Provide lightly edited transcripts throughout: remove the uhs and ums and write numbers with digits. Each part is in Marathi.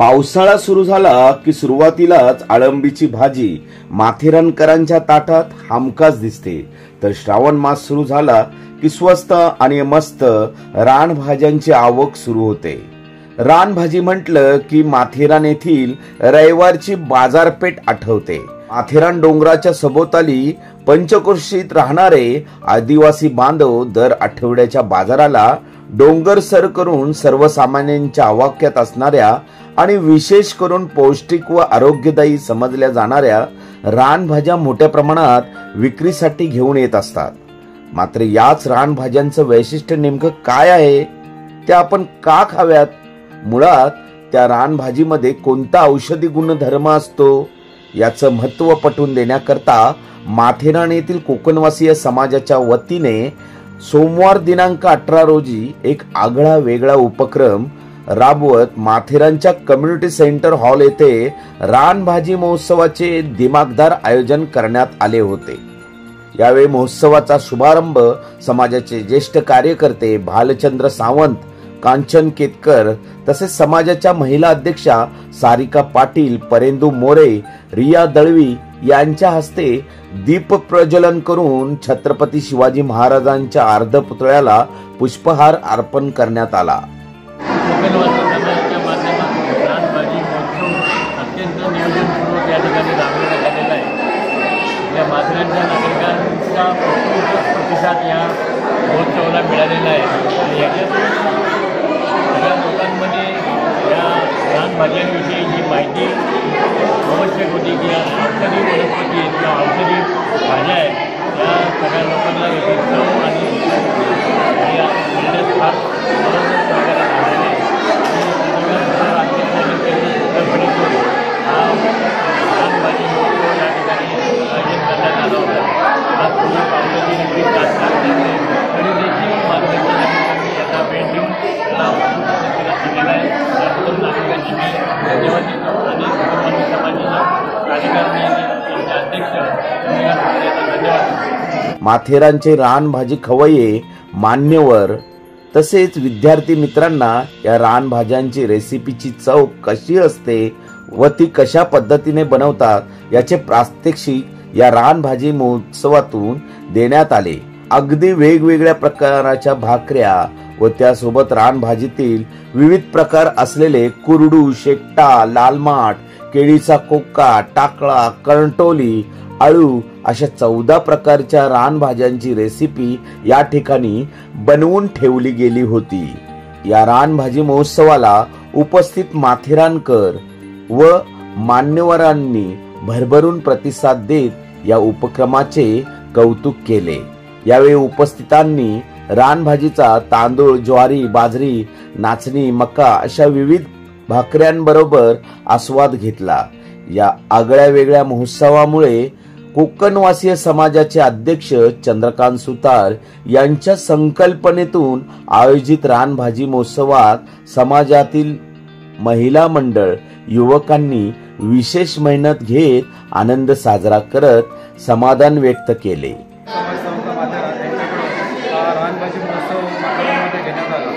पावसाळा सुरू झाला की सुरुवातीलाच अळंबीची भाजी माथेरानकरांच्या ताटात हमखास दिसते, तर श्रावण मास सुरू झाला की स्वस्त आणि मस्त रानभाज्यांची आवक सुरू होते. रानभाजी म्हटलं की माथेरान येथील रविवारची बाजारपेठ आठवते. माथेरान डोंगराच्या सभोवताली पंचक्रोशीत राहणारे आदिवासी बांधव दर आठवड्याच्या बाजाराला डोंगर सर करून सर्वसामान्यांच्या आवाक्यात असणाऱ्या आणि विशेष करून पौष्टिक व आरोग्यदायी समजल्या जाणाऱ्या रानभाज्या मोठ्या प्रमाणात विक्रीसाठी घेऊन येत असतात. मात्र याच रानभाज्यांचं वैशिष्ट्य नेमकं काय आहे, ते आपण का खाव्यात, मुळात त्या रानभाजीमध्ये कोणता औषधी गुणधर्म असतो याचं महत्त्व पटवून देण्याकरता माथेरान येथील कोकणवासीय समाजाच्या वतीने सोमवार दिनांक 18 रोजी एक आगळा वेगळा उपक्रम राबवत माथेरानच्या कम्युनिटी सेंटर हॉल येथे रानभाजी महोत्सवाचे दिमागदार आयोजन करण्यात आले होते. यावेळी महोत्सवाचा शुभारंभ समाजाचे ज्येष्ठ कार्यकर्ते भालचंद्र सावंत, कांचन केतकर तसेच समाजाच्या महिला अध्यक्षा सारिका पाटील, परेंदू मोरे, रिया दळवी यांच्या हस्ते दीप प्रज्वलन करून छत्रपती शिवाजी महाराजांच्या अर्धपुतळ्याला पुष्पहार अर्पण करण्यात आला. अत्यंत नियोजनपूर्वक या ठिकाणी राबवण्यात आलेला आहे. या माथेरानच्या नागरिकांचा उत्स्फूर्त प्रतिसाद या महोत्सवाला मिळालेला आहे. आणि याच्यातून सगळ्या लोकांमध्ये या रानभाज्यांविषयी जी माहिती आवश्यक होती की औषधी वनस्पती आहेत किंवा औषधी भाज्या आहेत, त्या सगळ्या लोकांना याची चव आणि मिळण्यास फार मनोरंजक प्रकारे झालेले आहे. रानभाजी महोत्सव या ठिकाणी आयोजन करण्यात आलं होतं. आज पूर्वी पावसाची नक्की तरी देखील मार्गदर्शनासाठी याचा भेट देऊन त्याला केलेला आहे. त्याबद्दल नागरिकांची मी धन्यवाद देतो आणि कोकणवासी समाजाच्या कार्यकारिणी यांचे अध्यक्ष यांना धन्यवाद. माथेरानचे रानभाजी खवय्ये, मान्यवर तसेच विद्यार्थी मित्रांना या रानभाज्यांची रेसिपीची चव कशी असते व ती कशा पद्धतीने बनवतात याचे प्रात्यक्षिक या रानभाजी महोत्सवातून देण्यात आले. अगदी वेगवेगळ्या प्रकाराच्या भाकऱ्या व त्यासोबत रानभाजीतील विविध प्रकार असलेले कुरडू, शेकटा, लालमाट, केळीचा कोका, टाकळा, करंटोली, आळू अशा 14 प्रकारच्या रानभाज्यांची रेसिपी या ठिकाणी बनवून ठेवली गेली होती. या रानभाजी महोत्सवाला उपस्थित माथेरानकर व मान्यवरांनी भरभरून प्रतिसाद देत या उपक्रमाचे कौतुक केले. यावेळी उपस्थितांनी रानभाजीचा तांदूळ, ज्वारी, बाजरी, नाचणी, मका अशा विविध भाकऱ्यांबरोबर आस्वाद घेतला. या आगळ्या वेगळ्या महोत्सवामुळे कोकणवासीय समाजाचे अध्यक्ष चंद्रकांत सुतार यांच्या संकल्पनेतून आयोजित रानभाजी महोत्सवात समाजातील महिला मंडळ, युवकांनी विशेष मेहनत घेत आनंद साजरा करत समाधान व्यक्त केले. रानभाजी महोत्सव माथेरानमध्ये घेण्यात आला.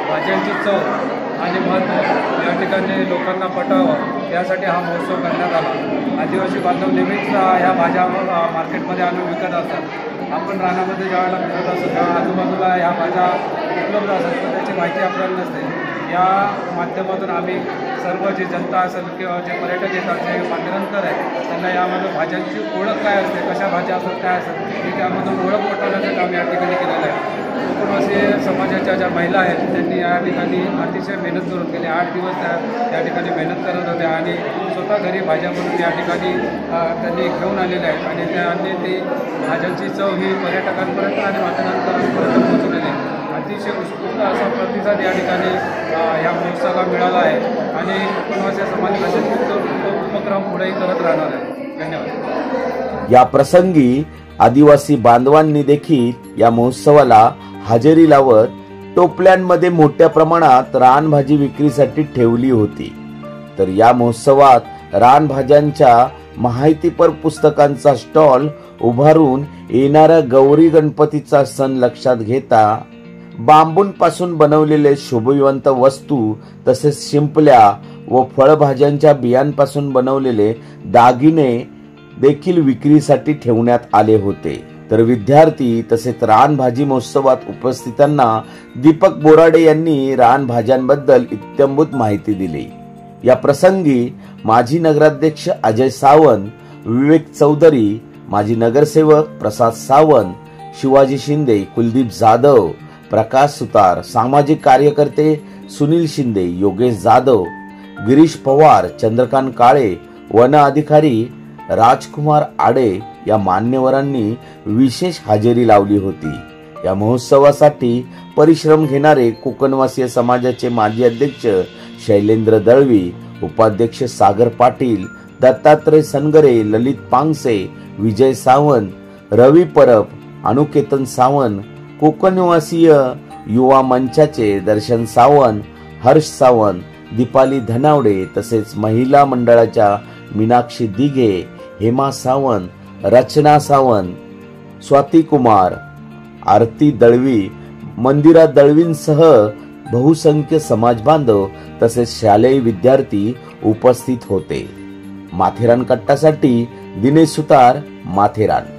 भाज्यांची चव आणि महत्त्व या ठिकाणी लोकांना पटावं यासाठी हा महोत्सव करण्यात आला. आदिवासी बांधव नेहमीच ह्या भाज्या मार्केटमध्ये आणून विकत असतात. आपण रानामध्ये ज्यावेळेला फिरत असतो तेव्हा आजूबाजूला ह्या भाज्या उपलब्ध असतात, पण त्याची माहिती आपल्याला नसते. या माध्यमातून आम्ही सर्व जे जनता असेल किंवा जे पर्यटक येतात, जे माथेरानकर आहेत, त्यांना यामध्ये भाज्यांची ओळख काय असते, कशा भाज्या असतात, काय असतात हे त्यामधून ओळख पटवण्याचं काम या ठिकाणी केलेलं आहे. कोकणवासी समाजाच्या ज्या महिला आहेत त्यांनी या ठिकाणी अतिशय मेहनत करून गेले 8 दिवस त्या ठिकाणी मेहनत करत होत्या आणि स्वतः घरी भाज्या बनवून या ठिकाणी त्यांनी घेऊन आलेल्या आहेत. आणि त्यांनी ती भाज्यांची चव ही पर्यटकांपर्यंत आणि माथेरानकरांपर्यंत पोहोचवलेली आहे. अतिशय उत्स्फूर्त असा प्रतिसाद या ठिकाणी या महोत्सवाला मिळाला आहे आणि कोकणवासी समाज असेच उपक्रम पुढेही करत राहणार आहे. धन्यवाद. या प्रसंगी आदिवासी बांधवांनी देखील या महोत्सवाला हजेरी लावत टोपल्यांमध्ये मोठ्या प्रमाणात रानभाजी विक्रीसाठी ठेवली होती. तर या महोत्सवात रानभाज्यांच्या माहितीपर पुस्तकांचा स्टॉल उभारून येणाऱ्या गौरी गणपतीचा सण लक्षात घेता बांबूंपासून बनवलेले शोभिवंत वस्तू तसेच शिंपल्या, व फळभाज्यांच्या बियांपासून बनवलेले दागिने देखील विक्रीसाठी ठेवण्यात आले होते. तर विद्यार्थी तसेच रानभाजी महोत्सवात उपस्थितांना दीपक बोराडे यांनी रानभाज्यांबद्दल इत्थंभूत माहिती दिली. या प्रसंगी माजी नगराध्यक्ष अजय सावंत, विवेक चौधरी, माजी नगरसेवक प्रसाद सावंत, शिवाजी शिंदे, कुलदीप जाधव, प्रकाश सुतार, सामाजिक कार्यकर्ते सुनील शिंदे, योगेश जाधव, गिरीश पवार, चंद्रकांत काळे, वन अधिकारी राजकुमार आडे या मान्यवरांनी विशेष हजेरी लावली होती. या महोत्सवासाठी परिश्रम घेणारे कोकणवासीय समाजाचे माजी अध्यक्ष शैलेंद्र दळवी, उपाध्यक्ष सागर पाटील, दत्तात्रय सनगरे, ललित पांगसे, विजय सावंत, रवी परब, अनुकेतन सावंत, कोकणवासीय युवा मंचाचे दर्शन सावंत, हर्ष सावंत, दीपाली धनावडे तसेच महिला मंडळाच्या मीनाक्षी दिघे, हेमा सावंत, रचना सावंत, स्वाती कुमार, आरती दळवी, मंदिरा दळवींसह बहुसंख्य समाज बांधव तसेच शालेय विद्यार्थी उपस्थित होते. माथेरान कट्टासाठी दिनेश सुतार, माथेरान.